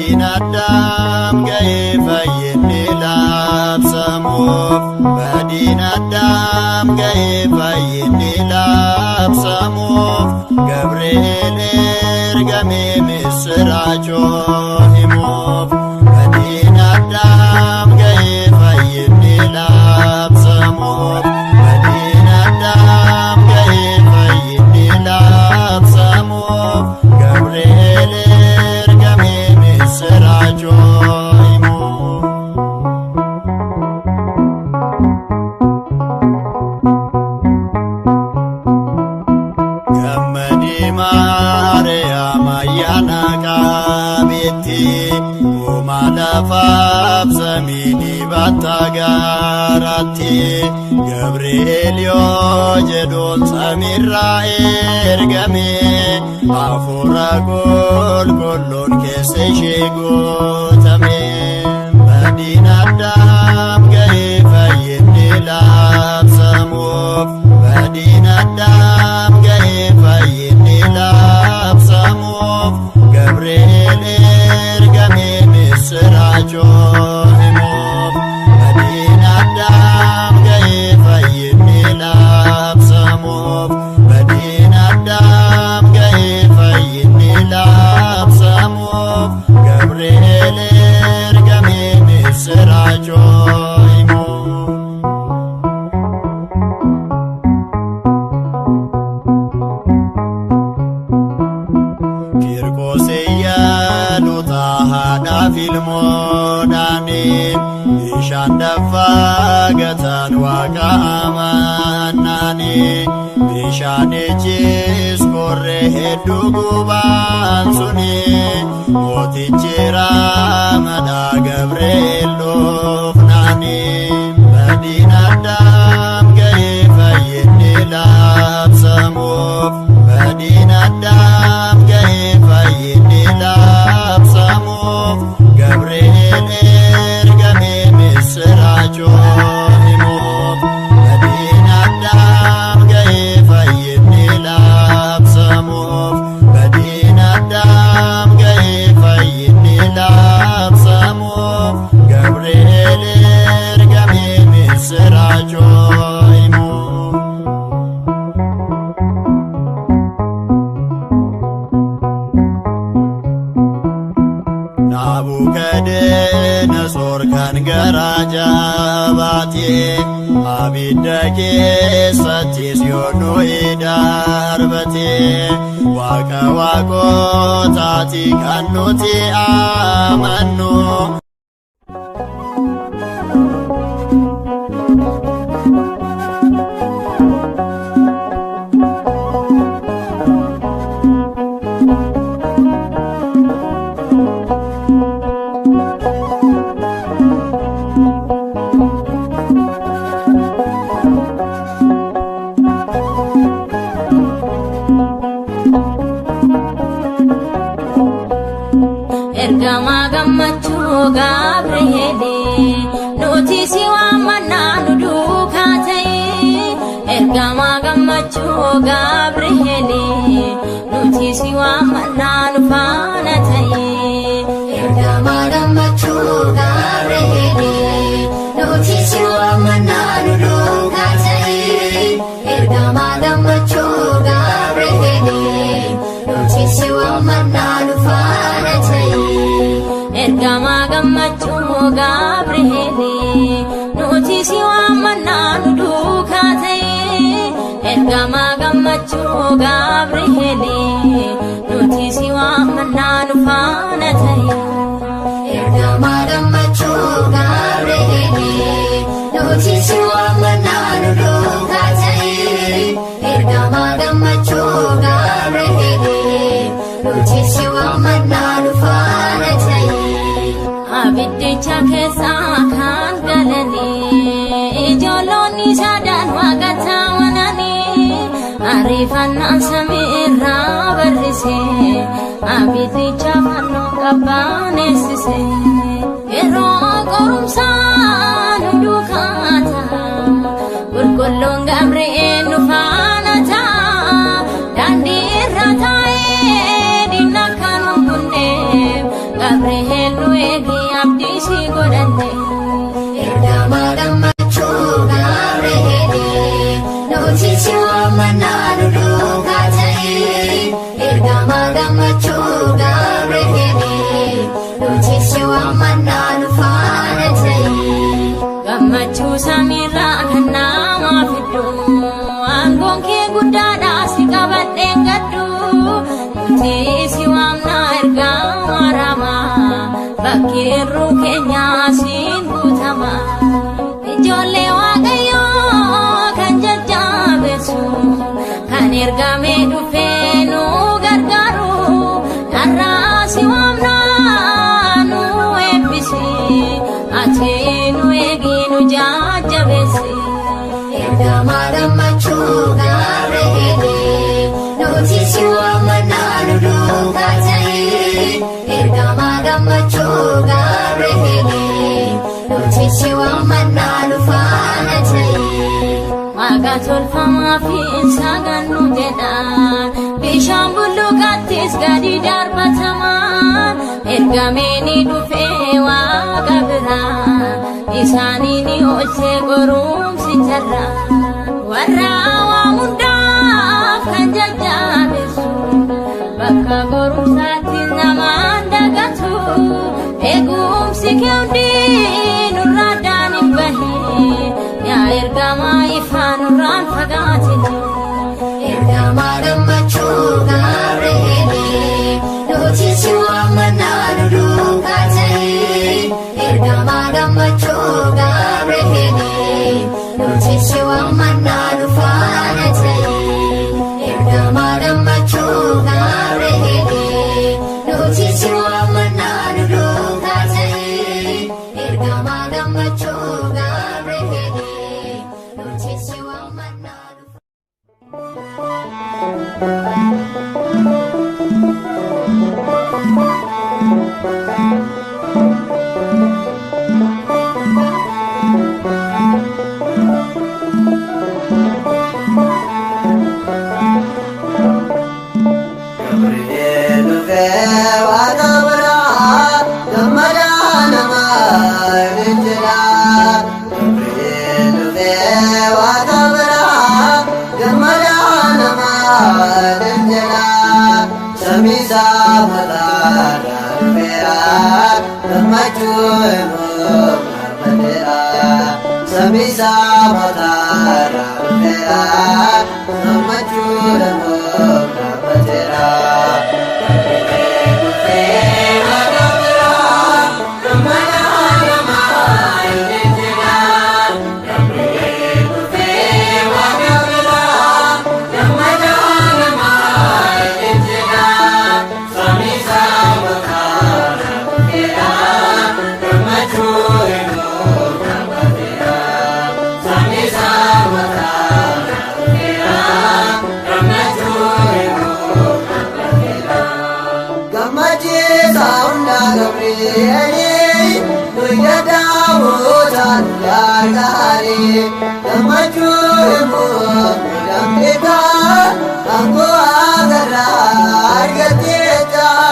Badinadam gahe fayyinni labsamuuf Badinadam gahe fayyinni labsamuuf Gabriel ergame misrachoo himuuf Badinadam gahe fayyinni labsamuuf Badinadam gahe fayyinni labsamuuf Gabriel ergame misrachoo himuuf Gammadi Maariyaam ayyaana qabeetti Uuma lafaaf samiini batta gaaratti Gabriel yoo jedhuun samiirraa ergame Hafuura qulqulluun keessa ishee guutame Badinadam gahe fayyinni labsamuuf Badinadam gahe fayyinni labsamuuf Gabriel ergame misrachoo himuuf Badinadam gahe fayyinni labsamuuf Badinadam gahe fayyinni labsamuuf Gabriel ergame misrachoo himuuf Kirkooseyyaanota haadhaaf ilmoodhaaniin bishaan daffaa gataan waaqa amannaanii bishaanichis korree hedduu gubaan suni mootichi raamadhaa Gabriel dhufnaanii Badinadam gahe fayyinni labsamuuf Badinadam gahe fayyinni labsamuuf Gabriel ergame misrachoo himuuf Badinadam gahe fayyinni labsamuuf Badinadam gahe fayyinni labsamuuf Gabriel ergame misrachoo himuuf Nabukadnezar kan garaa jabaate abidda keessattis yoo nuyi darbate Waaqa waaqotaati kan nuti amannu Ergama gammachuu Gabriel nuti si waammanna nu duukaa ta'e Ergama gammachuu Gabriel nuti si waammanna nu faana ta'e Ergama gammachuu Gabriel nuti si waammanna nu duukaa ta'e Ergama gammachuu Gabriel nuti si waammanna nu faana ta'e Ergama gammachuu Gabriel nuti si waammanna nu duukaa ta'e Ergama gammachuu Gabriel nuti si waammanna nu faana ta'e Ergama gammachuu Gabriel nuti si waammanna nu duukaa ta'e Ergama gammachuu Gabriel nuti si waammanna nu faana ta'e Abiddicha keessa kan galanii ijoollonni sadan waaqa ta'anii ariifannaan samiirraa barrise abiddicha fannoo qabbaneessise yeroo qorumsaa nu duukaa ta'a qulqulluun Gabriel nu faana ta'a daandii irra taa'ee diinna kan hundeef Gabriel ergama gammachuu Gabri'eel nuti waamannaa nu faana ta'e. Gammachuu samiirraa kan nama fiddu aangoon kee guddaadha si qabadheen gaddu nuti si waamna ergaa maramaa bakkeerruu keenyaa siin guutama. Ijoollee Waaqayyoo kan jajjabeessu kan ergamee dhufee nu gargaaru har'aa si waamna nu eebbisi ati nu eegi nu jajjabeessi. Ergama gammachuu Gabri'eel nuti si waamannaa nu duukaa ta'e. Ergama gammachuu Gabri'eel nuti si waamannaa nu faana ta'e. Waaqa tolfamaa fi sagannu jedha bishaan bulluqattis gadi darbatama. Ergamee ni dhufee Waaqa biraa isaanii ni oolchee gorumsi jarra warra waa hundaaf kan jajjabeessu bakka gorumsaatti namaan dagatu. Eegumsi kee hundi nurraa addaan hin bahin yaa ergamaa ifaa nurraan fagaatini. Ergama gammachuu Gabri'eel nuti si waamannaa nu duukaa ta'e. Ergama gammachuu Gabri'eel nuti si waamannaa nu faana ta'e. Ergama gammachuu Gabri'eel nuti si waamannaa nu duukaa ta'e. Ergama gammachuu Gabri'eel nuti si waamannaa nu Gabri'eel dhufee Waaqa biraa gammadaa namaa jira. Gabri'eel dhufee Waaqa biraa gammadaa namaa jira. Samiisaa mataarraa dhufeera gammachuu immoo gaafadheera. Samiisaa mataarraa dhufeera gammachuu immoo gaafadheera. Gabri'eel nuyadaa mootaan gargaaree gammachuu immoo mudamteetaa angoo agarraa argateetaa.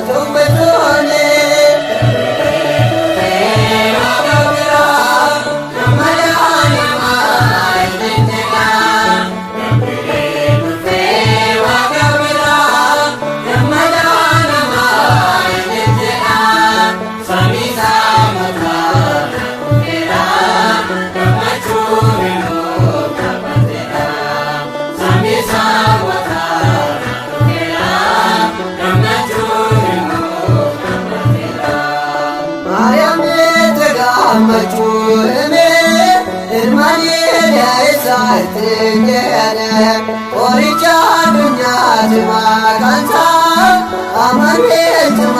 ቱምቱኔ መቹርሜ እርማኔ ዳይሳይትገነ ኦሪቻ ዱኛ ትማ ካንታ አማኔ ትማ